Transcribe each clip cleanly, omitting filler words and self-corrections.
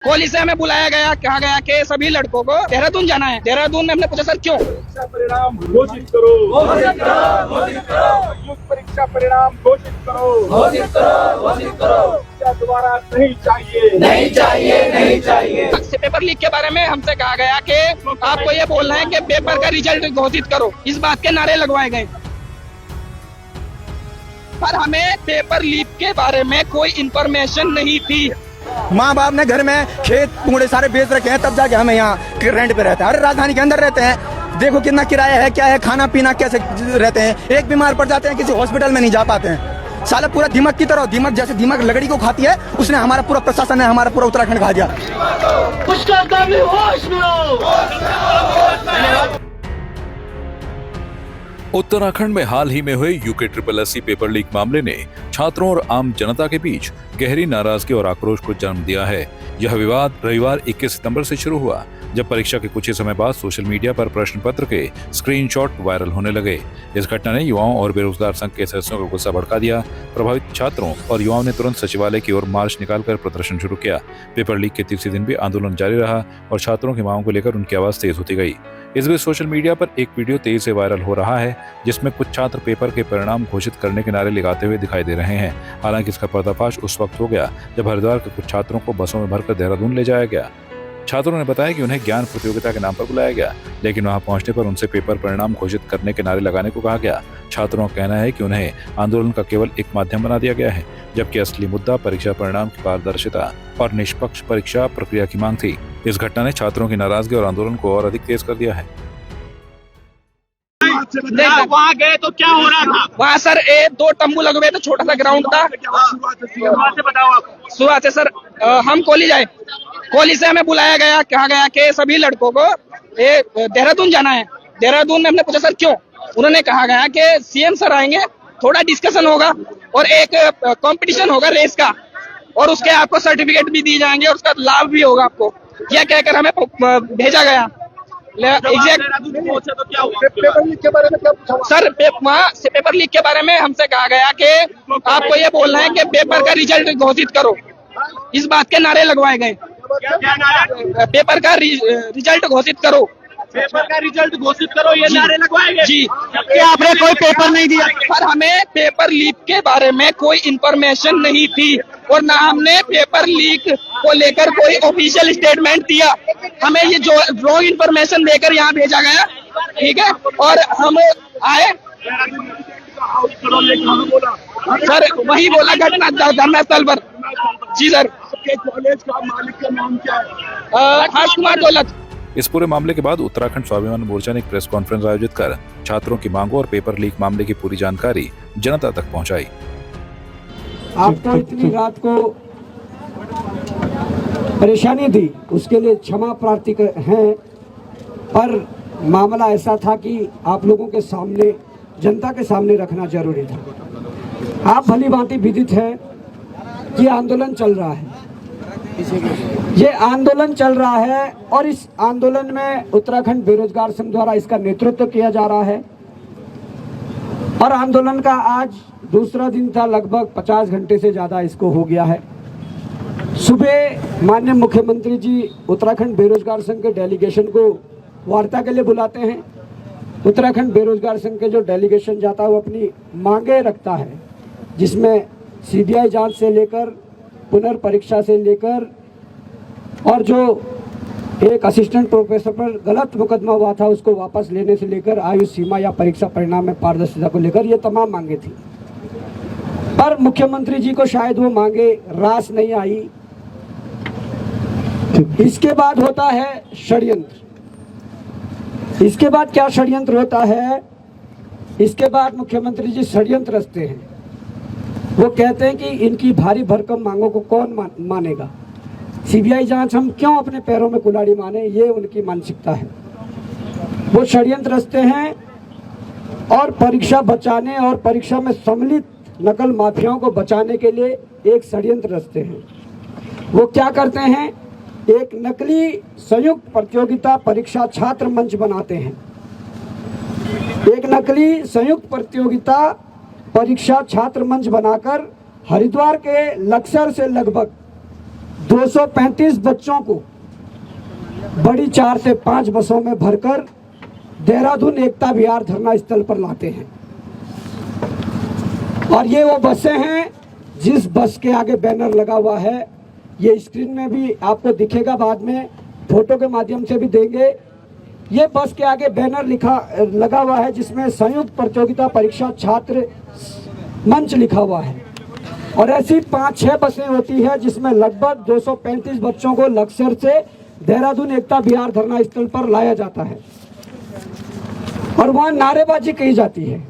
कोहली से हमें बुलाया गया, कहा गया कि सभी लड़कों को देहरादून जाना है। देहरादून में हमने पूछा सर क्यों? परीक्षा परिणाम घोषित करो, घोषित करो, घोषित करो। संयुक्त परीक्षा परिणाम घोषित करो, घोषित करो, घोषित करो। परीक्षा दोबारा नहीं चाहिए, नहीं चाहिए, नहीं चाहिए। पेपर लीक के बारे में हमसे कहा गया कि आपको ये बोलना है कि पेपर का रिजल्ट घोषित करो। इस बात के नारे लगवाए गए, पर हमें पेपर लीक के बारे में कोई इन्फॉर्मेशन नहीं थी। माँ बाप ने घर में खेत पूरे सारे बेच रखे हैं, तब जाके हमें यहाँ रेंट पे रहते हैं। अरे राजधानी के अंदर रहते हैं, देखो कितना किराया है, क्या है, खाना पीना कैसे रहते हैं। एक बीमार पड़ जाते हैं, किसी हॉस्पिटल में नहीं जा पाते हैं। साला पूरा दीमक की तरह, दीमक जैसे दीमक लकड़ी को खाती है, उसने हमारा पूरा प्रशासन ने हमारा पूरा उत्तराखंड खा दिया। उत्तराखंड में हाल ही में हुए यूके SSSC पेपर लीक मामले ने छात्रों और आम जनता के बीच गहरी नाराजगी और आक्रोश को जन्म दिया है। यह विवाद रविवार 21 सितंबर से शुरू हुआ, जब परीक्षा के कुछ ही समय बाद सोशल मीडिया पर प्रश्न पत्र के स्क्रीनशॉट वायरल होने लगे। इस घटना ने युवाओं और बेरोजगार संघ के सदस्यों का गुस्सा भड़का दिया। प्रभावित छात्रों और युवाओं ने तुरंत सचिवालय की ओर मार्च निकालकर प्रदर्शन शुरू किया। पेपर लीक के तीसरे दिन भी आंदोलन जारी रहा और छात्रों की मांगों को लेकर उनकी आवाज तेज होती गई। इस बीच सोशल मीडिया पर एक वीडियो तेजी से वायरल हो रहा है, जिसमें कुछ छात्र पेपर के परिणाम घोषित करने के नारे लगाते हुए दिखाई दे रहे हैं। हालांकि इसका पर्दाफाश उस वक्त हो गया जब हरिद्वार के कुछ छात्रों को बसों में भरकर देहरादून ले जाया गया। छात्रों ने बताया कि उन्हें ज्ञान प्रतियोगिता के नाम पर बुलाया गया, लेकिन वहां पहुंचने पर उनसे पेपर परिणाम घोषित करने के नारे लगाने को कहा गया। छात्रों का कहना है कि उन्हें आंदोलन का केवल एक माध्यम बना दिया गया है, जबकि असली मुद्दा परीक्षा परिणाम की पारदर्शिता और निष्पक्ष परीक्षा प्रक्रिया की मांग थी। इस घटना ने छात्रों की नाराजगी और आंदोलन को और अधिक तेज कर दिया है। वहाँ गए तो क्या हो रहा था? वहाँ सर 2 तंबू लगे हुए थे, छोटा सा ग्राउंड था। शुरुआत से बताओ आप। सुबह से सर हम कोहली से हमें बुलाया गया, कहा गया कि सभी लड़कों को देहरादून जाना है। देहरादून में हमने पूछा सर क्यों? उन्होंने कहा गया कि सीएम सर आएंगे, थोड़ा डिस्कशन होगा और एक कंपटीशन होगा रेस का, और उसके आपको सर्टिफिकेट भी दिए जाएंगे और उसका लाभ भी होगा आपको। यह कहकर हमें भेजा गया। पहुंचे तो क्या हुआ? पेपर लीक के बारे में क्या पूछा? सर वहाँ से पेपर लीक के बारे में हमसे कहा गया कि आपको ये बोलना है कि पेपर का रिजल्ट घोषित करो। इस बात के नारे लगवाए गए, क्या नारा? पेपर का रिजल्ट घोषित करो, पेपर का रिजल्ट घोषित करो, ये नारे लगवाएंगे जी। जबकि आपने कोई पेपर नहीं दिया। पर हमें पेपर लीक के बारे में कोई इन्फॉर्मेशन नहीं थी और ना हमने पेपर लीक को लेकर कोई ऑफिशियल स्टेटमेंट दिया। हमें ये जो रॉन्ग इन्फॉर्मेशन देकर यहाँ भेजा गया, ठीक है, और हम आए सर, वही बोला घटना धरना स्थल पर। जी सर। आपके कॉलेज का मालिक का नाम क्या है? हर्ष कुमार दौलत। इस पूरे मामले के बाद उत्तराखंड स्वाभिमान मोर्चा ने एक प्रेस कॉन्फ्रेंस आयोजित कर छात्रों की मांगों और पेपर लीक मामले की पूरी जानकारी जनता तक पहुंचाई। आपको इतनी रात को परेशानी थी, उसके लिए क्षमा प्रार्थी हैं, पर मामला ऐसा था कि आप लोगों के सामने, जनता के सामने रखना जरूरी था। आप भली भांति विदित है कि आंदोलन चल रहा है, ये आंदोलन चल रहा है और इस आंदोलन में उत्तराखंड बेरोजगार संघ द्वारा इसका नेतृत्व किया जा रहा है। और आंदोलन का आज दूसरा दिन था, लगभग 50 घंटे से ज़्यादा इसको हो गया है। सुबह माननीय मुख्यमंत्री जी उत्तराखंड बेरोजगार संघ के डेलीगेशन को वार्ता के लिए बुलाते हैं। उत्तराखंड बेरोजगार संघ के जो डेलीगेशन जाता है वो अपनी मांगे रखता है, जिसमें सीबीआई जांच से लेकर पुनर्परीक्षा से लेकर और जो एक असिस्टेंट प्रोफेसर पर गलत मुकदमा हुआ था उसको वापस लेने से लेकर आयु सीमा या परीक्षा परिणाम में पारदर्शिता को लेकर ये तमाम मांगे थी। पर मुख्यमंत्री जी को शायद वो मांगे रास नहीं आई। इसके बाद होता है षड्यंत्र। इसके बाद क्या षड्यंत्र होता है? इसके बाद मुख्यमंत्री जी षड्यंत्र रचते हैं। वो कहते हैं कि इनकी भारी भरकम मांगों को कौन मानेगा, सीबीआई जांच हम क्यों अपने पैरों में कुल्हाड़ी माने, ये उनकी मानसिकता है। वो षड्यंत्र रचते हैं और परीक्षा बचाने और परीक्षा में सम्मिलित नकल माफियाओं को बचाने के लिए एक षड्यंत्र रचते हैं। वो क्या करते हैं? एक नकली संयुक्त प्रतियोगिता परीक्षा छात्र मंच बनाते हैं। एक नकली संयुक्त प्रतियोगिता परीक्षा छात्र मंच बनाकर हरिद्वार के लक्सर से लगभग 235 बच्चों को बड़ी 4 से 5 बसों में भरकर देहरादून एकता विहार धरना स्थल पर लाते हैं। और ये वो बसें हैं जिस बस के आगे बैनर लगा हुआ है, ये स्क्रीन में भी आपको दिखेगा, बाद में फोटो के माध्यम से भी देंगे। ये बस के आगे बैनर लगा हुआ है जिसमें संयुक्त प्रतियोगिता परीक्षा छात्र मंच लिखा हुआ है। और ऐसी 5-6 बसें होती है जिसमें लगभग 235 बच्चों को लक्सर से देहरादून एकता विहार धरना स्थल पर लाया जाता है और वहां नारेबाजी की जाती है।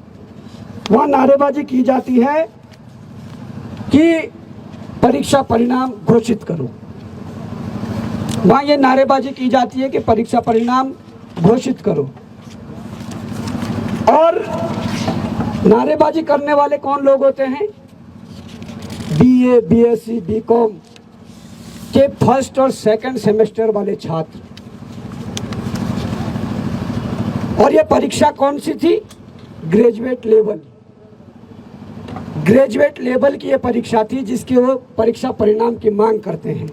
वहां नारेबाजी की जाती है कि परीक्षा परिणाम घोषित करो। वहां ये नारेबाजी की जाती है कि परीक्षा परिणाम घोषित करो। और नारेबाजी करने वाले कौन लोग होते हैं? बीए, बीएससी, बीकॉम के फर्स्ट और सेकंड सेमेस्टर वाले छात्र। और ये परीक्षा कौन सी थी? Graduate level. ग्रेजुएट लेवल की ये परीक्षा थी जिसकी वो परीक्षा परिणाम की मांग करते हैं।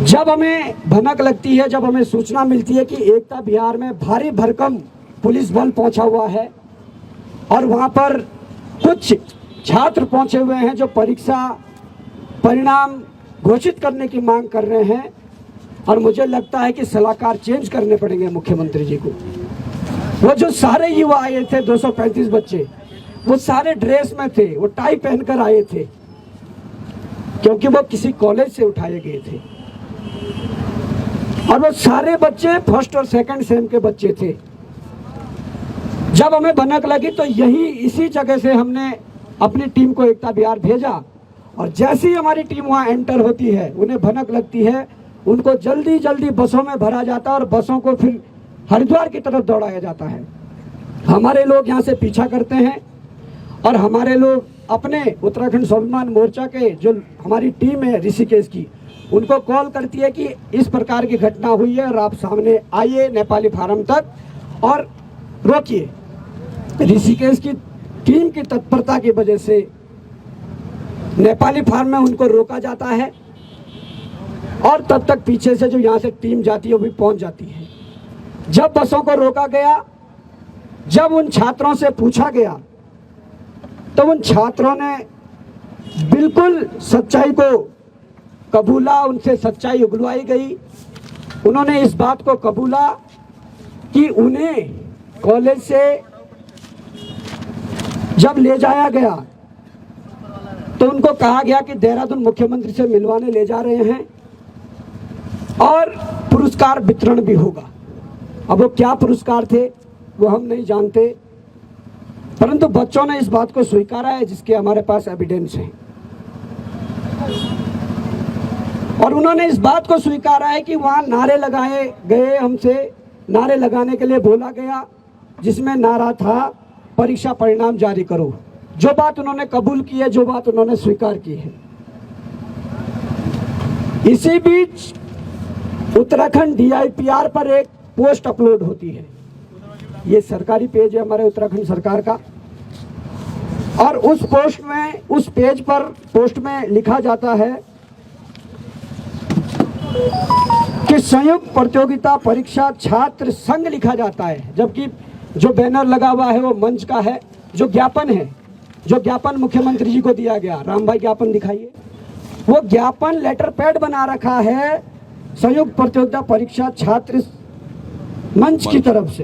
जब हमें भनक लगती है, जब हमें सूचना मिलती है कि एकता विहार में भारी भरकम पुलिस बल पहुंचा हुआ है और वहां पर कुछ छात्र पहुंचे हुए हैं जो परीक्षा परिणाम घोषित करने की मांग कर रहे हैं, और मुझे लगता है कि सलाहकार चेंज करने पड़ेंगे मुख्यमंत्री जी को। वो जो सारे युवा आए थे 235 बच्चे, वो सारे ड्रेस में थे, वो टाई पहनकर आए थे क्योंकि वो किसी कॉलेज से उठाए गए थे। और वो सारे बच्चे फर्स्ट और सेकंड सेम के बच्चे थे। जब हमें भनक लगी तो इसी जगह से हमने अपनी टीम को एकता विहार भेजा, और जैसे ही हमारी टीम वहां एंटर होती है, उन्हें भनक लगती है, उनको जल्दी जल्दी बसों में भरा जाता है और बसों को फिर हरिद्वार की तरफ दौड़ाया जाता है। हमारे लोग यहाँ से पीछा करते हैं और हमारे लोग अपने उत्तराखंड स्वाभिमान मोर्चा के जो हमारी टीम है ऋषिकेश की, उनको कॉल करती है कि इस प्रकार की घटना हुई है और आप सामने आइए नेपाली फार्म तक और रोकिए। ऋषिकेश की टीम की तत्परता की वजह से नेपाली फार्म में उनको रोका जाता है और तब तक पीछे से जो यहाँ से टीम जाती है वो भी पहुंच जाती है। जब बसों को रोका गया, जब उन छात्रों से पूछा गया, तो उन छात्रों ने बिल्कुल सच्चाई को कबूला, उनसे सच्चाई उगलवाई गई। उन्होंने इस बात को कबूला कि उन्हें कॉलेज से जब ले जाया गया तो उनको कहा गया कि देहरादून मुख्यमंत्री से मिलवाने ले जा रहे हैं और पुरस्कार वितरण भी होगा। अब वो क्या पुरस्कार थे वो हम नहीं जानते, परंतु बच्चों ने इस बात को स्वीकारा है जिसके हमारे पास एविडेंस है। और उन्होंने इस बात को स्वीकारा है कि वहां नारे लगाए गए, हमसे नारे लगाने के लिए बोला गया, जिसमें नारा था परीक्षा परिणाम जारी करो। जो बात उन्होंने कबूल की है, जो बात उन्होंने स्वीकार की है। इसी बीच उत्तराखंड DIPR पर एक पोस्ट अपलोड होती है। ये सरकारी पेज है हमारे उत्तराखंड सरकार का, और उस पोस्ट में लिखा जाता है कि संयुक्त प्रतियोगिता परीक्षा छात्र संघ लिखा जाता है, जबकि जो बैनर लगा हुआ है वो मंच का है। जो ज्ञापन है, जो ज्ञापन मुख्यमंत्री जी को दिया गया, राम भाई ज्ञापन दिखाइए, वो ज्ञापन लेटर पैड बना रखा है संयुक्त प्रतियोगिता परीक्षा छात्र मंच की तरफ से।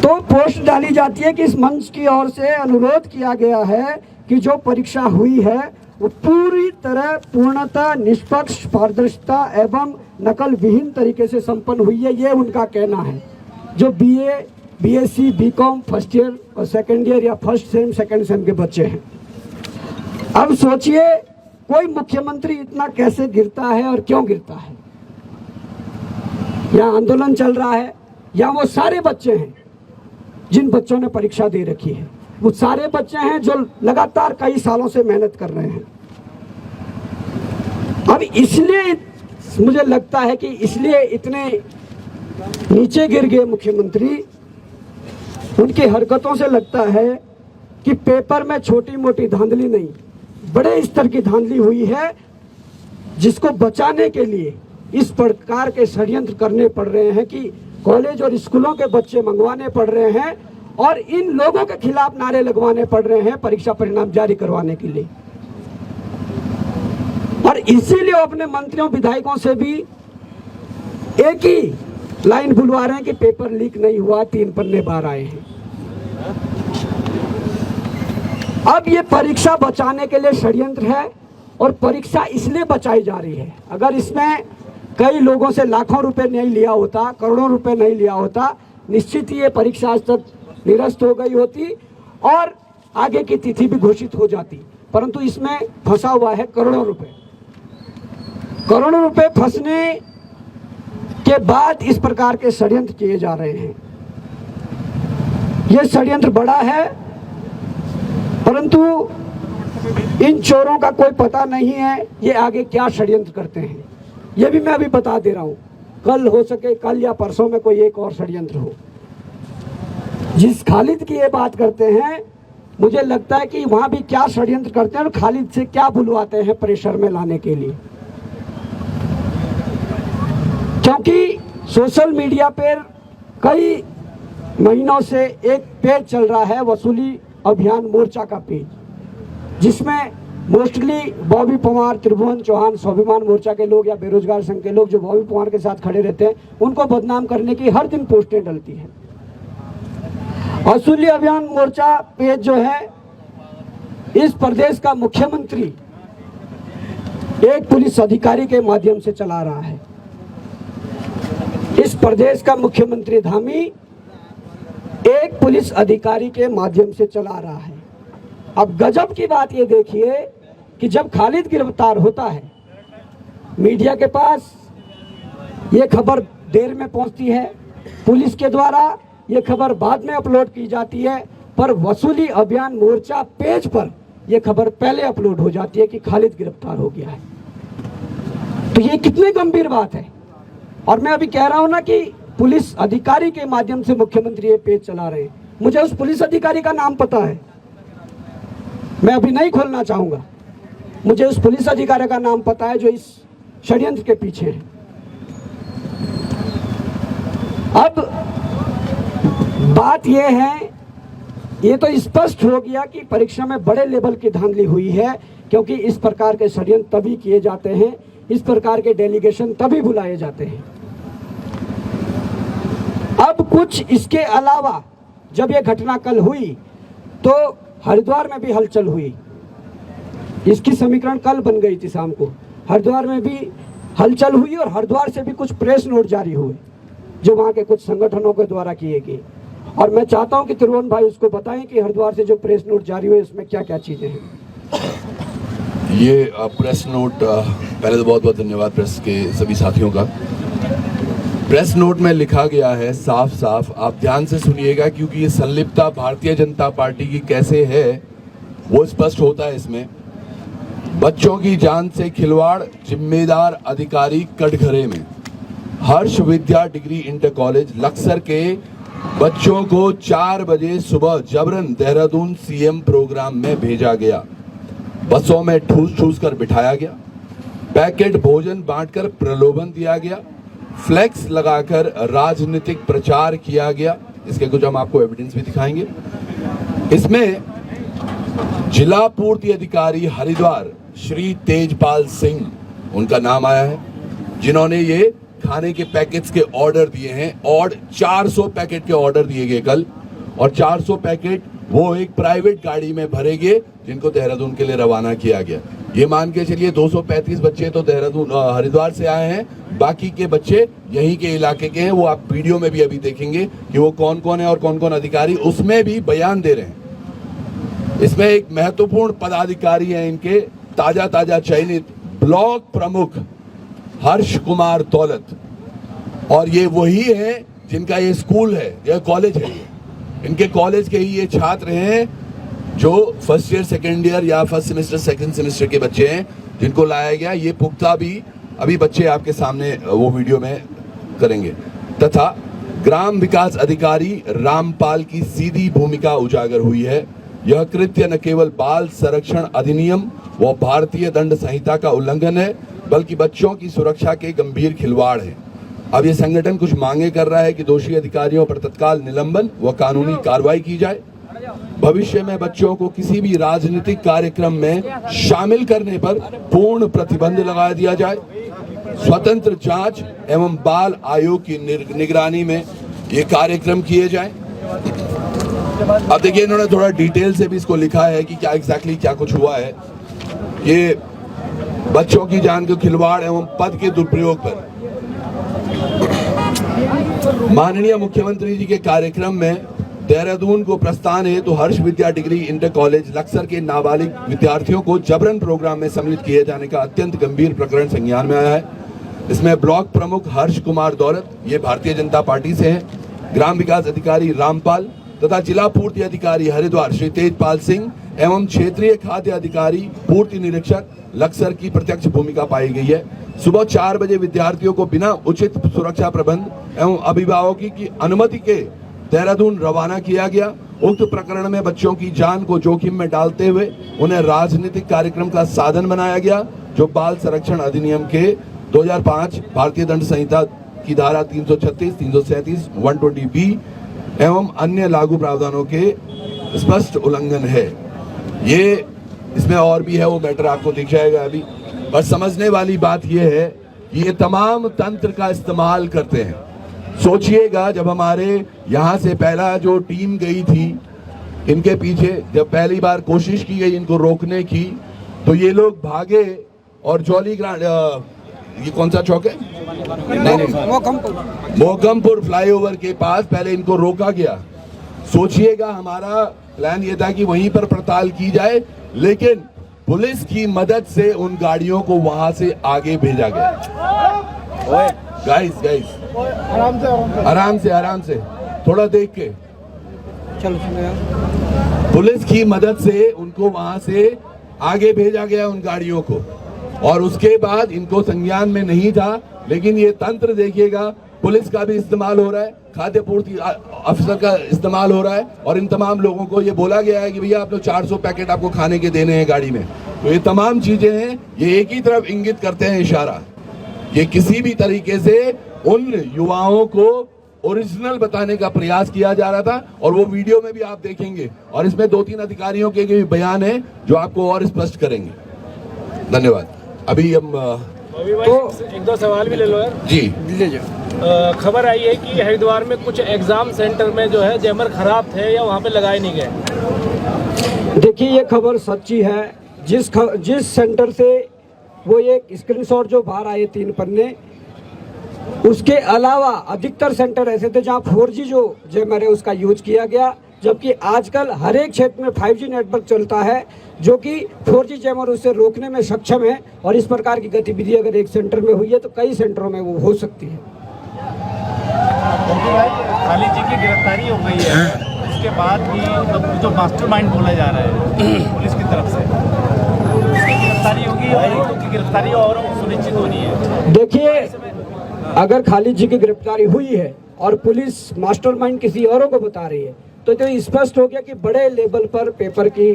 तो पोस्ट डाली जाती है कि इस मंच की ओर से अनुरोध किया गया है कि जो परीक्षा हुई है वो पूरी तरह पूर्णतः निष्पक्ष, पारदर्शिता एवं नकल विहीन तरीके से संपन्न हुई है। ये उनका कहना है। जो BA, BSc, BCom first year और सेकेंड ईयर या फर्स्ट सेम सेकेंड सेम के बच्चे हैं। अब सोचिए कोई मुख्यमंत्री इतना कैसे गिरता है और क्यों गिरता है। यहाँ आंदोलन चल रहा है, यहाँ वो सारे बच्चे हैं जिन बच्चों ने परीक्षा दे रखी है, वो सारे बच्चे हैं जो लगातार कई सालों से मेहनत कर रहे हैं। अब इसलिए मुझे लगता है कि इसलिए इतने नीचे गिर गए मुख्यमंत्री। उनकी हरकतों से लगता है कि पेपर में छोटी मोटी धांधली नहीं, बड़े स्तर की धांधली हुई है, जिसको बचाने के लिए इस प्रकार के षड्यंत्र करने पड़ रहे हैं कि कॉलेज और स्कूलों के बच्चे मंगवाने पड़ रहे हैं और इन लोगों के खिलाफ नारे लगवाने पड़ रहे हैं परीक्षा परिणाम जारी करवाने के लिए। और इसीलिए वो अपने मंत्रियों विधायकों से भी एक ही लाइन बुलवा रहे हैं कि पेपर लीक नहीं हुआ, 3 पन्ने बाहर आए हैं। अब ये परीक्षा बचाने के लिए षड्यंत्र है और परीक्षा इसलिए बचाई जा रही है। अगर इसमें कई लोगों से लाखों रुपए नहीं लिया होता, करोड़ों रुपए नहीं लिया होता, निश्चित ही ये परीक्षा आज तक निरस्त हो गई होती और आगे की तिथि भी घोषित हो जाती। परंतु इसमें फंसा हुआ है करोड़ों रुपए। करोड़ों रुपए फंसने के बाद इस प्रकार के षड्यंत्र किए जा रहे हैं। यह षड्यंत्र बड़ा है, परंतु इन चोरों का कोई पता नहीं है ये आगे क्या षड्यंत्र करते हैं। ये भी मैं अभी बता दे रहा हूं, कल हो सके कल या परसों में कोई एक और षड्यंत्र हो। जिस खालिद की ये बात करते हैं, मुझे लगता है कि वहां भी क्या षड्यंत्र करते हैं और खालिद से क्या बुलवाते हैं प्रेशर में लाने के लिए। क्योंकि सोशल मीडिया पर कई महीनों से एक पेज चल रहा है, वसूली अभियान मोर्चा का पेज, जिसमें मोस्टली बॉबी पवार, त्रिभुवन चौहान, स्वाभिमान मोर्चा के लोग या बेरोजगार संघ के लोग जो बॉबी पवार के साथ खड़े रहते हैं, उनको बदनाम करने की हर दिन पोस्टें डलती हैं। वसूली अभियान मोर्चा पेज जो है, इस प्रदेश का मुख्यमंत्री एक पुलिस अधिकारी के माध्यम से चला रहा है। इस प्रदेश का मुख्यमंत्री धामी एक पुलिस अधिकारी के माध्यम से चला रहा है। अब गजब की बात ये देखिए कि जब खालिद गिरफ्तार होता है, मीडिया के पास ये खबर देर में पहुंचती है, पुलिस के द्वारा ये खबर बाद में अपलोड की जाती है, पर वसूली अभियान मोर्चा पेज पर यह खबर पहले अपलोड हो जाती है कि खालिद गिरफ्तार हो गया है। तो ये कितनी गंभीर बात है। और मैं अभी कह रहा हूं ना कि पुलिस अधिकारी के माध्यम से मुख्यमंत्री ये पेज चला रहे हैं। मुझे उस पुलिस अधिकारी का नाम पता है, मैं अभी नहीं खोलना चाहूंगा। मुझे उस पुलिस अधिकारी का नाम पता है जो इस षड्यंत्र के पीछे है। अब बात यह है, ये तो स्पष्ट हो गया कि परीक्षा में बड़े लेवल की धांधली हुई है, क्योंकि इस प्रकार के षड्यंत्र तभी किए जाते हैं, इस प्रकार के डेलीगेशन तभी बुलाए जाते हैं। अब कुछ इसके अलावा जब यह घटना कल हुई तो हरिद्वार में भी हलचल हुई। इसकी समीकरण कल बन गई थी शाम को। हरिद्वार में भी हलचल हुई और हरिद्वार से भी कुछ प्रेस नोट जारी हुए जो वहां के कुछ संगठनों के द्वारा किए गए। और मैं चाहता हूं कि त्रिभुवन भाई उसको बताएं कि हरिद्वार से जो प्रेस नोट जारी हुए इसमें क्या क्या चीजें हैं। ये प्रेस नोट, पहले तो बहुत बहुत धन्यवाद प्रेस के सभी साथियों का। प्रेस नोट में लिखा गया है साफ साफ, आप ध्यान से सुनिएगा क्योंकि ये संलिप्तता भारतीय जनता पार्टी की कैसे है वो स्पष्ट होता है इसमें। बच्चों की जान से खिलवाड़, जिम्मेदार अधिकारी कटघरे में। हर्ष विद्या डिग्री इंटर कॉलेज लक्सर के बच्चों को 4 बजे सुबह जबरन देहरादून सीएम प्रोग्राम में भेजा गया। बसों में ठूस ठूस कर बिठाया गया, पैकेट भोजन बांटकर प्रलोभन दिया गया, फ्लेक्स लगाकर राजनीतिक प्रचार किया गया। इसके कुछ हम आपको एविडेंस भी दिखाएंगे। इसमें जिला पूर्ति अधिकारी हरिद्वार श्री तेजपाल सिंह, उनका नाम आया है, जिन्होंने ये खाने के पैकेट्स के ऑर्डर दिए हैं। और 400 पैकेट के ऑर्डर दिए गए कल, और 400 पैकेट वो एक प्राइवेट गाड़ी में भरे गए जिनको देहरादून के लिए रवाना किया गया। ये मान के चलिए 235 बच्चे तो देहरादून हरिद्वार से आए हैं, बाकी के बच्चे यहीं के इलाके के हैं। वो आप वीडियो में भी अभी देखेंगे कि वो कौन कौन है और कौन कौन अधिकारी उसमें भी बयान दे रहे हैं। इसमें एक महत्वपूर्ण पदाधिकारी है इनके, ताजा चयनित ब्लॉक प्रमुख हर्ष कुमार दौलत, और ये वही है जिनका ये स्कूल है, यह कॉलेज है। इनके कॉलेज के ही ये छात्र हैं जो फर्स्ट ईयर, सेकेंड ईयर या फर्स्ट सेमेस्टर, सेकंड सेमेस्टर के बच्चे हैं जिनको लाया गया। ये पुख्ता भी अभी बच्चे आपके सामने वो वीडियो में करेंगे। तथा ग्राम विकास अधिकारी रामपाल की सीधी भूमिका उजागर हुई है। यह कृत्य न केवल बाल संरक्षण अधिनियम व भारतीय दंड संहिता का उल्लंघन है, बल्कि बच्चों की सुरक्षा के गंभीर खिलवाड़ है। अब ये संगठन कुछ मांगे कर रहा है कि दोषी अधिकारियों पर तत्काल निलंबन व कानूनी कार्रवाई की जाए। भविष्य में बच्चों को किसी भी राजनीतिक कार्यक्रम में शामिल करने पर पूर्ण प्रतिबंध लगा दिया जाए। स्वतंत्र जांच एवं बाल आयोग की निगरानी में ये कार्यक्रम किए जाएं। अब देखिए, इन्होंने थोड़ा डिटेल से भी इसको लिखा है कि क्या एग्जैक्टली क्या कुछ हुआ है। ये बच्चों की जान के खिलवाड़ एवं पद के दुरुपयोग पर माननीय मुख्यमंत्री जी के कार्यक्रम में देहरादून को प्रस्थान है तो हर्ष विद्या डिग्री इंटर कॉलेज लक्सर के नाबालिग विद्यार्थियों को जबरन प्रोग्राम में सम्मिलित किए जाने का अत्यंत गंभीर प्रकरण संज्ञान में आया है। इसमें ब्लॉक प्रमुख हर्ष कुमार दौलत, ये भारतीय जनता पार्टी से हैं, ग्राम विकास अधिकारी रामपाल तथा जिला पूर्ति अधिकारी हरिद्वार श्री तेजपाल सिंह एवं क्षेत्रीय खाद्य अधिकारी पूर्ति निरीक्षक लक्सर की प्रत्यक्ष भूमिका पाई गई है। सुबह 4 बजे विद्यार्थियों को बिना उचित सुरक्षा प्रबंध एवं अभिभावकों की अनुमति के देहरादून रवाना किया गया। उक्त प्रकरण में बच्चों की जान को जोखिम में डालते हुए उन्हें राजनीतिक कार्यक्रम का साधन बनाया गया, जो बाल संरक्षण अधिनियम के 2005 भारतीय दंड संहिता की धारा 336, 337, 120B एवं अन्य लागू प्रावधानों के स्पष्ट उल्लंघन है। ये इसमें और भी है, वो मैटर आपको दिख जाएगा अभी। पर समझने वाली बात यह है कि ये तमाम तंत्र का इस्तेमाल करते हैं। सोचिएगा, जब हमारे यहाँ से पहला जो टीम गई थी, इनके पीछे जब पहली बार कोशिश की गई इनको रोकने की, तो ये लोग भागे और जॉली ग्रांड, ये कौन सा चौक है, मोहकमपुर फ्लाईओवर के पास पहले इनको रोका गया। सोचिएगा, हमारा प्लान ये था कि वहीं पर पड़ताल की जाए, लेकिन पुलिस की मदद से उन गाड़ियों को वहां से आगे भेजा गया। गाइस आराम से थोड़ा देख के, पुलिस की मदद से उनको वहां से आगे भेजा गया उन गाड़ियों को, और उसके बाद इनको संज्ञान में नहीं था। लेकिन ये तंत्र देखिएगा, पुलिस का भी इस्तेमाल हो रहा है, खाद्य पूर्ति अफसर का इस्तेमाल हो रहा है, और इन तमाम लोगों को ये बोला गया है कि भैया आप लोग 400 पैकेट आपको खाने के देने हैं गाड़ी में। तो ये तमाम चीजें हैं, ये एक ही तरफ इंगित करते हैं, इशारा। ये किसी भी तरीके से उन युवाओं को ओरिजिनल बताने का प्रयास किया जा रहा था, और वो वीडियो में भी आप देखेंगे, और इसमें 2-3 अधिकारियों के भी बयान है जो आपको और स्पष्ट करेंगे। धन्यवाद। अभी हम तो 1-2 सवाल भी ले लो यार जी। खबर आई है कि हरिद्वार में कुछ एग्जाम सेंटर में जो है जैमर खराब थे या वहाँ पे लगाए नहीं गए। देखिए, ये खबर सच्ची है। जिस सेंटर से वो एक स्क्रीनशॉट जो बाहर आए 3 पन्ने, उसके अलावा अधिकतर सेंटर ऐसे थे जहां 4G जो जैमर है उसका यूज किया गया, जबकि आजकल हर एक क्षेत्र में 5G नेटवर्क चलता है जो कि 4G जैमर उससे रोकने में सक्षम है। और इस प्रकार की गतिविधि अगर एक सेंटर में हुई है तो कई सेंटरों में वो हो सकती है। खाली जी की गिरफ्तारी हो गई है, उसके बाद भी अब जो मास्टरमाइंड बोला जा रहा है पुलिस की तरफ से, उसकी गिरफ्तारी होगी और उनकी गिरफ्तारी और सुनिश्चित होनी है। देखिए, अगर खालिद जी की गिरफ्तारी हुई है और पुलिस मास्टरमाइंड किसी औरों को बता रही है, तो स्पष्ट हो गया कि बड़े लेवल पर पेपर की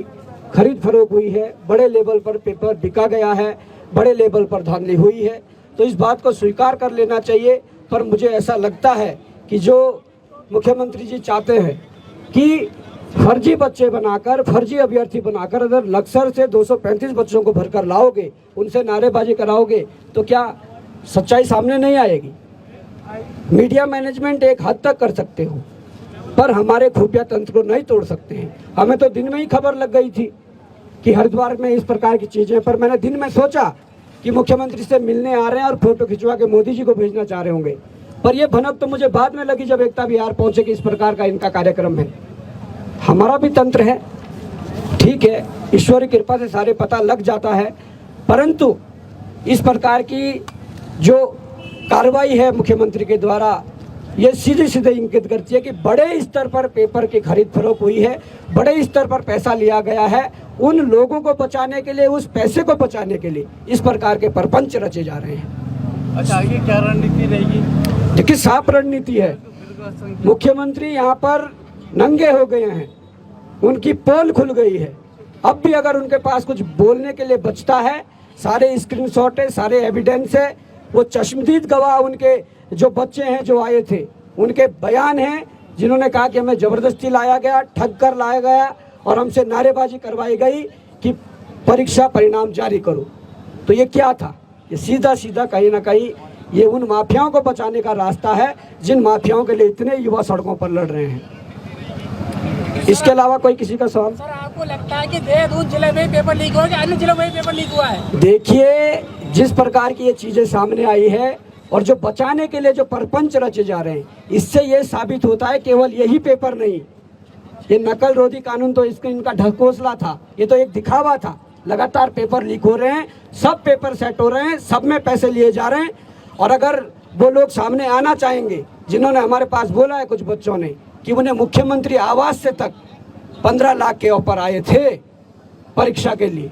खरीद फरोख्त हुई है, बड़े लेवल पर पेपर बिका गया है, बड़े लेवल पर धांधली हुई है। तो इस बात को स्वीकार कर लेना चाहिए। पर मुझे ऐसा लगता है कि जो मुख्यमंत्री जी चाहते हैं कि फर्जी बच्चे बनाकर, फर्जी अभ्यर्थी बनाकर अगर लक्सर से 235 बच्चों को भरकर लाओगे, उनसे नारेबाजी कराओगे, तो क्या सच्चाई सामने नहीं आएगी? मीडिया मैनेजमेंट एक हद तक कर सकते हो, पर हमारे खुफिया तंत्र को नहीं तोड़ सकते हैं। हमें तो दिन में ही खबर लग गई थी कि हरिद्वार में इस प्रकार की चीजें, पर मैंने दिन में सोचा कि मुख्यमंत्री से मिलने आ रहे हैं और फोटो खिंचवा के मोदी जी को भेजना चाह रहे होंगे। पर यह भनक तो मुझे बाद में लगी जब एकता विहार पहुंचे कि इस प्रकार का इनका कार्यक्रम है। हमारा भी तंत्र है, ठीक है, ईश्वर की कृपा से सारे पता लग जाता है, परंतु इस प्रकार की जो कार्रवाई है मुख्यमंत्री के द्वारा, ये सीधे सीधे इंगित करती है कि बड़े स्तर पर पेपर की खरीद फरोख्त हुई है, बड़े स्तर पर पैसा लिया गया है। उन लोगों को बचाने के लिए, उस पैसे को बचाने के लिए इस प्रकार के प्रपंच रचे जा रहे हैं। अच्छा, आगे क्या रणनीति रहेगी? देखिए, साफ रणनीति है। मुख्यमंत्री यहाँ पर नंगे हो गए हैं, उनकी पोल खुल गई है। अब भी अगर उनके पास कुछ बोलने के लिए बचता है, सारे स्क्रीनशॉट है, सारे एविडेंस है, वो चश्मदीद गवाह उनके जो बच्चे हैं जो आए थे उनके बयान हैं, जिन्होंने कहा कि हमें ज़बरदस्ती लाया गया, ठग कर लाया गया और हमसे नारेबाजी करवाई गई कि परीक्षा परिणाम जारी करो। तो ये क्या था? ये सीधा सीधा कहीं ना कहीं ये उन माफियाओं को बचाने का रास्ता है जिन माफियाओं के लिए इतने युवा सड़कों पर लड़ रहे हैं। इसके अलावा कोई किसी का सवाल? सर, आपको लगता है कि देहरादून जिले में पेपर लीक हुआ कि अन्य जिलों में पेपर लीक हुआ है? देखिए, जिस प्रकार की ये चीज़ें सामने आई है और जो बचाने के लिए जो परपंच रचे जा रहे हैं, इससे ये साबित होता है केवल यही पेपर नहीं, ये नकल रोधी कानून तो इसका इनका ढकोसला था, ये तो एक दिखावा था। लगातार पेपर लीक हो रहे हैं, सब पेपर सेट हो रहे हैं, सब में पैसे लिए जा रहे हैं। और अगर वो लोग सामने आना चाहेंगे, जिन्होंने हमारे पास बोला है कुछ बच्चों ने कि उन्हें मुख्यमंत्री आवास से तक 15 लाख के ऊपर आए थे परीक्षा के लिए,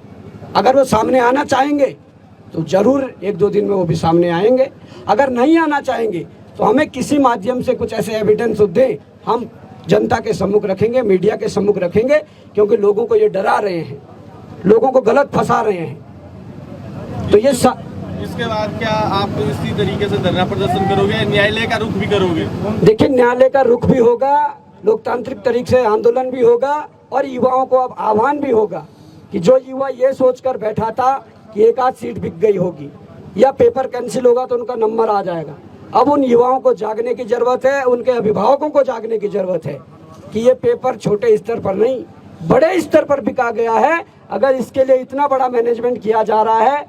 अगर वो सामने आना चाहेंगे तो जरूर 1-2 दिन में वो भी सामने आएंगे। अगर नहीं आना चाहेंगे तो हमें किसी माध्यम से कुछ ऐसे एविडेंस दें, हम जनता के सम्मुख रखेंगे, मीडिया के सम्मुख रखेंगे, क्योंकि लोगों को ये डरा रहे हैं, लोगों को गलत फंसा रहे हैं। तो ये इसके बाद क्या आप इसी तरीके से धरना प्रदर्शन करोगे, न्यायालय का रुख भी करोगे? देखिए, न्यायालय का रुख भी होगा, लोकतांत्रिक तरीके से आंदोलन भी होगा और युवाओं को अब आह्वान भी होगा कि जो युवा ये सोचकर बैठा था कि एक आध सीट बिक गई होगी या पेपर कैंसिल होगा तो उनका नंबर आ जाएगा, अब उन युवाओं को जागने की जरूरत है, उनके अभिभावकों को जागने की जरूरत है कि ये पेपर छोटे स्तर पर नहीं बड़े स्तर पर बिका गया है। अगर इसके लिए इतना बड़ा मैनेजमेंट किया जा रहा है,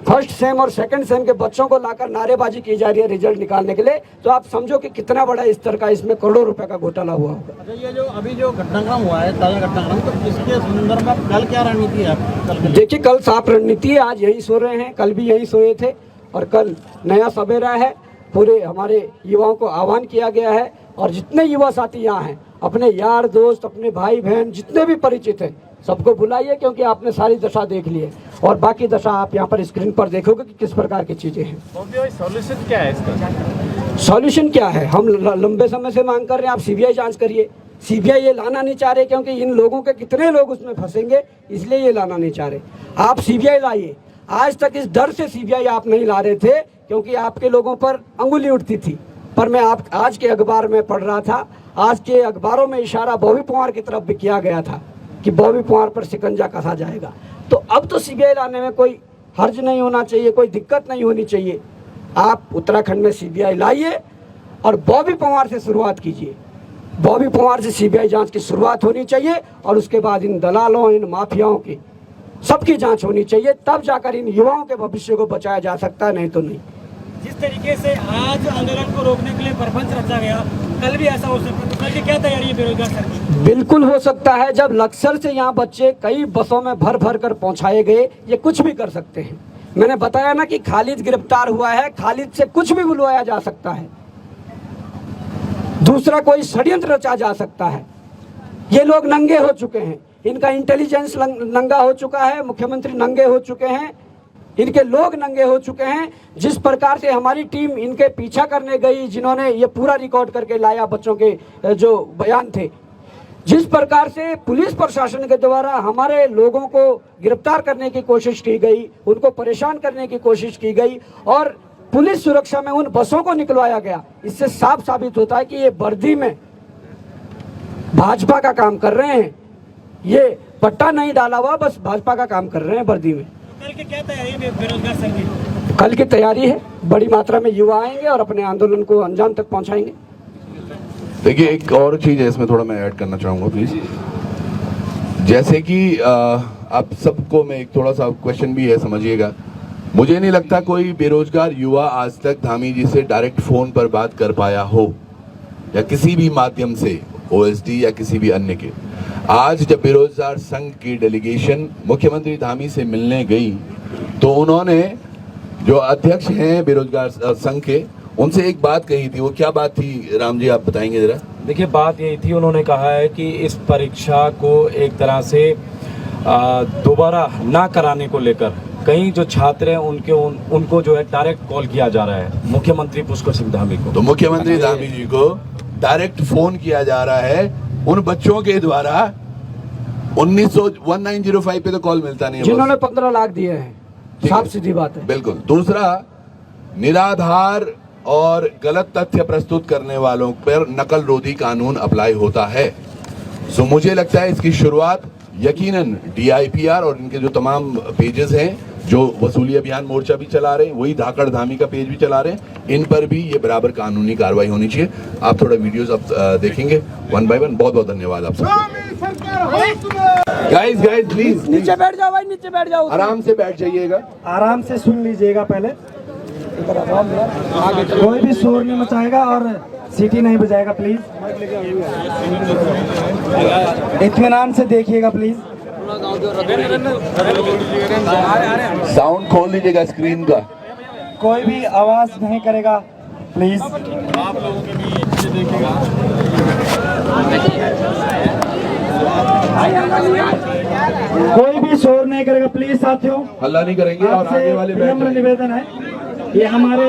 फर्स्ट सेम और सेकंड सेम के बच्चों को लाकर नारेबाजी की जा रही है रिजल्ट निकालने के लिए, तो आप समझो कि कितना बड़ा स्तर का इसमें करोड़ों रुपए का घोटाला हुआ होगा। अच्छा, ये जो अभी जो घटनाक्रम हुआ है, ताजा घटनाक्रम, तो इसके संदर्भ में कल क्या रणनीति है आपकी? देखिए, कल साफ रणनीति है, आज यही सो रहे हैं, कल भी यही सोए थे और कल नया सवेरा है। पूरे हमारे युवाओं को आह्वान किया गया है और जितने युवा साथी यहाँ हैं, अपने यार दोस्त, अपने भाई बहन जितने भी परिचित हैं, सबको बुलाइए, क्योंकि आपने सारी दशा देख ली है और बाकी दशा आप यहाँ पर स्क्रीन पर देखोगे कि किस प्रकार की चीजें हैं। सॉल्यूशन क्या है इसका? सॉल्यूशन क्या है? हम लंबे समय से मांग कर रहे हैं, आप सीबीआई जांच करिए। सीबीआई ये लाना नहीं चाह रहे क्योंकि इन लोगों के कितने लोग उसमें फंसेंगे, इसलिए ये लाना नहीं चाह रहे। आप सीबीआई लाइए। आज तक इस डर से सीबीआई आप नहीं ला रहे थे क्योंकि आपके लोगों पर अंगुली उठती थी, पर मैं आज के अखबार में पढ़ रहा था, आज के अखबारों में इशारा बॉबी पवार की तरफ भी किया गया था कि बॉबी पवार पर शिकंजा कसा जाएगा। तो अब तो सीबीआई लाने में कोई हर्ज नहीं होना चाहिए, कोई दिक्कत नहीं होनी चाहिए। आप उत्तराखंड में सीबीआई लाइए और बॉबी पवार से शुरुआत कीजिए। बॉबी पवार से सीबीआई जांच की शुरुआत होनी चाहिए और उसके बाद इन दलालों, इन माफियाओं की सबकी जांच होनी चाहिए, तब जाकर इन युवाओं के भविष्य को बचाया जा सकता है, नहीं तो नहीं। जिस तरीके से आज आंदोलन को रोकने के लिए परपंच रचा गया, कल भी ऐसा हो सकता है, तो कल की क्या तैयारी है बेरोजगार संघ? बिल्कुल हो सकता है। जब लक्सर से यहाँ बच्चे कई बसों में भर भर कर पहुंचाए गए, ये कुछ भी कर सकते हैं। मैंने बताया ना कि खालिद गिरफ्तार हुआ है, खालिद से कुछ भी बुलवाया जा सकता है, दूसरा कोई षड्यंत्र रचा जा सकता है। ये लोग नंगे हो चुके हैं, इनका इंटेलिजेंस नंगा हो चुका है, मुख्यमंत्री नंगे हो चुके हैं, इनके लोग नंगे हो चुके हैं। जिस प्रकार से हमारी टीम इनके पीछा करने गई, जिन्होंने ये पूरा रिकॉर्ड करके लाया बच्चों के जो बयान थे, जिस प्रकार से पुलिस प्रशासन के द्वारा हमारे लोगों को गिरफ्तार करने की कोशिश की गई, उनको परेशान करने की कोशिश की गई और पुलिस सुरक्षा में उन बसों को निकलवाया गया, इससे साफ साबित होता है कि ये वर्दी में भाजपा का काम कर रहे हैं। ये पट्टा नहीं डाला हुआ, बस भाजपा का काम कर रहे हैं वर्दी में। कल की क्या तैयारी है बेरोजगार संघ की? कल की तैयारी है, बड़ी मात्रा में युवा आएंगे और अपने आंदोलन को अंजाम तक पहुंचाएंगे। देखिए, एक और चीज़ है इसमें, थोड़ा मैं ऐड करना चाहूँगा प्लीज़। जैसे कि आप सबको मैं एक थोड़ा सा क्वेश्चन भी है, समझिएगा। मुझे नहीं लगता कोई बेरोजगार युवा आज तक धामी जी से डायरेक्ट फ़ोन पर बात कर पाया हो या किसी भी माध्यम से, ओएसडी या किसी भी अन्य के। आज जब बेरोजगार संघ की डेलीगेशन मुख्यमंत्री धामी से मिलने गई तो उन्होंने, जो अध्यक्ष हैं बेरोजगार संघ के, उनसे एक बात कही थी। वो क्या बात थी राम जी, आप बताएंगे जरा? देखिए, बात यही थी, उन्होंने कहा है कि इस परीक्षा को एक तरह से दोबारा ना कराने को लेकर कई जो छात्र हैं उनको जो है डायरेक्ट कॉल किया जा रहा है मुख्यमंत्री पुष्कर सिंह धामी को। तो मुख्यमंत्री धामी जी को डायरेक्ट फोन किया जा रहा है उन बच्चों के द्वारा 1905 पे तो कॉल मिलता नहीं है जिन्होंने बॉस। 15 लाख दिए हैं, ठीक साफ है। सीधी बात है। बिल्कुल। दूसरा, निराधार और गलत तथ्य प्रस्तुत करने वालों पर नकल रोधी कानून अप्लाई होता है। सो मुझे लगता है इसकी शुरुआत यकीनन DIPR और इनके जो तमाम पेजेस हैं जो वसूली अभियान मोर्चा भी चला रहे हैं, वही धाकड़ धामी का पेज भी चला रहे हैं, इन पर भी ये बराबर कानूनी कार्रवाई होनी चाहिए। आप थोड़ा वीडियोस अब देखेंगे वन बाय वन। बहुत बहुत धन्यवाद आप सबको। गाइस प्लीज नीचे बैठ जाओ भाई, नीचे बैठ जाओ। आराम से बैठ जाइएगा। आराम से सुन लीजिएगा पहले। कोई भी शोर नहीं मचाएगा और सीटी नहीं बजाएगा प्लीज। इत्मीनान से देखिएगा प्लीज। साउंड खोल दीजिएगा स्क्रीन का। कोई भी आवाज नहीं करेगा प्लीज। कोई भी शोर नहीं करेगा प्लीज साथियों। हल्ला नहीं करेंगे और आगे वाले बैठ विनम्र जाइए। निवेदन है, ये हमारे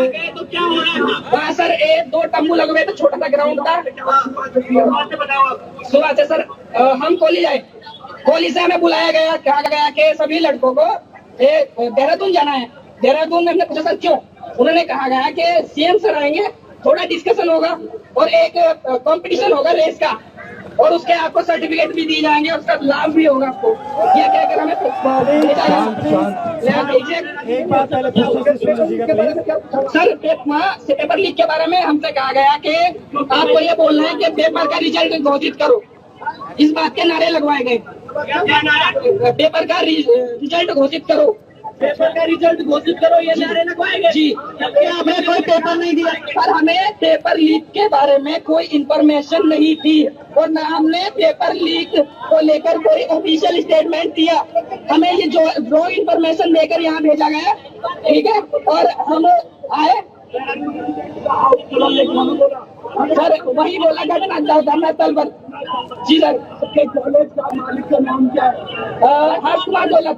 वहाँ सर एक दो तंबू लगे हुए थे, छोटा सा ग्राउंड था। सुबह से सर हम कोली से हमें बुलाया गया, कहा गया कि सभी लड़कों को देहरादून जाना है। देहरादून में हमने पूछा सर क्यों? उन्होंने कहा गया कि CM सर आएंगे, थोड़ा डिस्कशन होगा और एक कंपटीशन होगा रेस का, और उसके आपको सर्टिफिकेट भी दिए जाएंगे और उसका लाभ भी होगा आपको। ये कहकर हमें एक बात पहले पूछो से सुन लीजिएगा प्लीज। सर पेपर लीक के बारे में हमसे कहा गया कि आपको ये बोलना है कि पेपर का रिजल्ट घोषित करो। इस बात के नारे लगवाए गए, पेपर का रिजल्ट घोषित करो, पेपर का रिजल्ट घोषित करो, ये नारे लगवाए गए जी। हमें कोई पेपर नहीं दिया पर हमें पेपर लीक के बारे में कोई इंफॉर्मेशन नहीं थी और न हमने पेपर लीक को लेकर कोई ऑफिशियल स्टेटमेंट दिया। हमें ये जो रॉन्ग इंफॉर्मेशन देकर यहाँ भेजा गया, ठीक है, और हम आए सर वही बोला घटना स्थल पर। जी सर, कॉलेज का मालिक का नाम क्या है? हर्ष कुमार दौलत।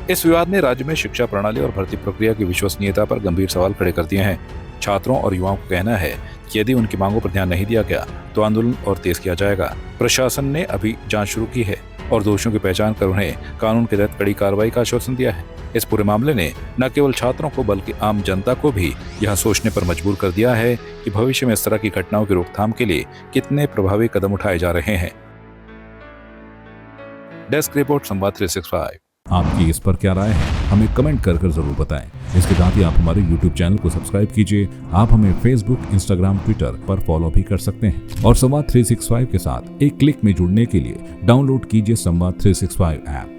इस विवाद ने राज्य में शिक्षा प्रणाली और भर्ती प्रक्रिया की विश्वसनीयता पर गंभीर सवाल खड़े कर दिए हैं। छात्रों और युवाओं को कहना है कि यदि उनकी मांगों पर ध्यान नहीं दिया गया तो आंदोलन और तेज किया जाएगा। प्रशासन ने अभी जांच शुरू की है और दोषियों की पहचान कर उन्हें कानून के तहत कड़ी कार्रवाई का आश्वासन दिया है। इस पूरे मामले ने न केवल छात्रों को बल्कि आम जनता को भी यह सोचने पर मजबूर कर दिया है कि भविष्य में इस तरह की घटनाओं की रोकथाम के लिए कितने प्रभावी कदम उठाए जा रहे हैं। डेस्क रिपोर्ट संवाद 365। आपकी इस पर क्या राय है, हमें कमेंट कर जरूर बताएं। इसके साथ ही आप हमारे YouTube चैनल को सब्सक्राइब कीजिए। आप हमें Facebook, Instagram, Twitter पर फॉलो भी कर सकते हैं और संवाद 365 के साथ एक क्लिक में जुड़ने के लिए डाउनलोड कीजिए संवाद 365 ऐप।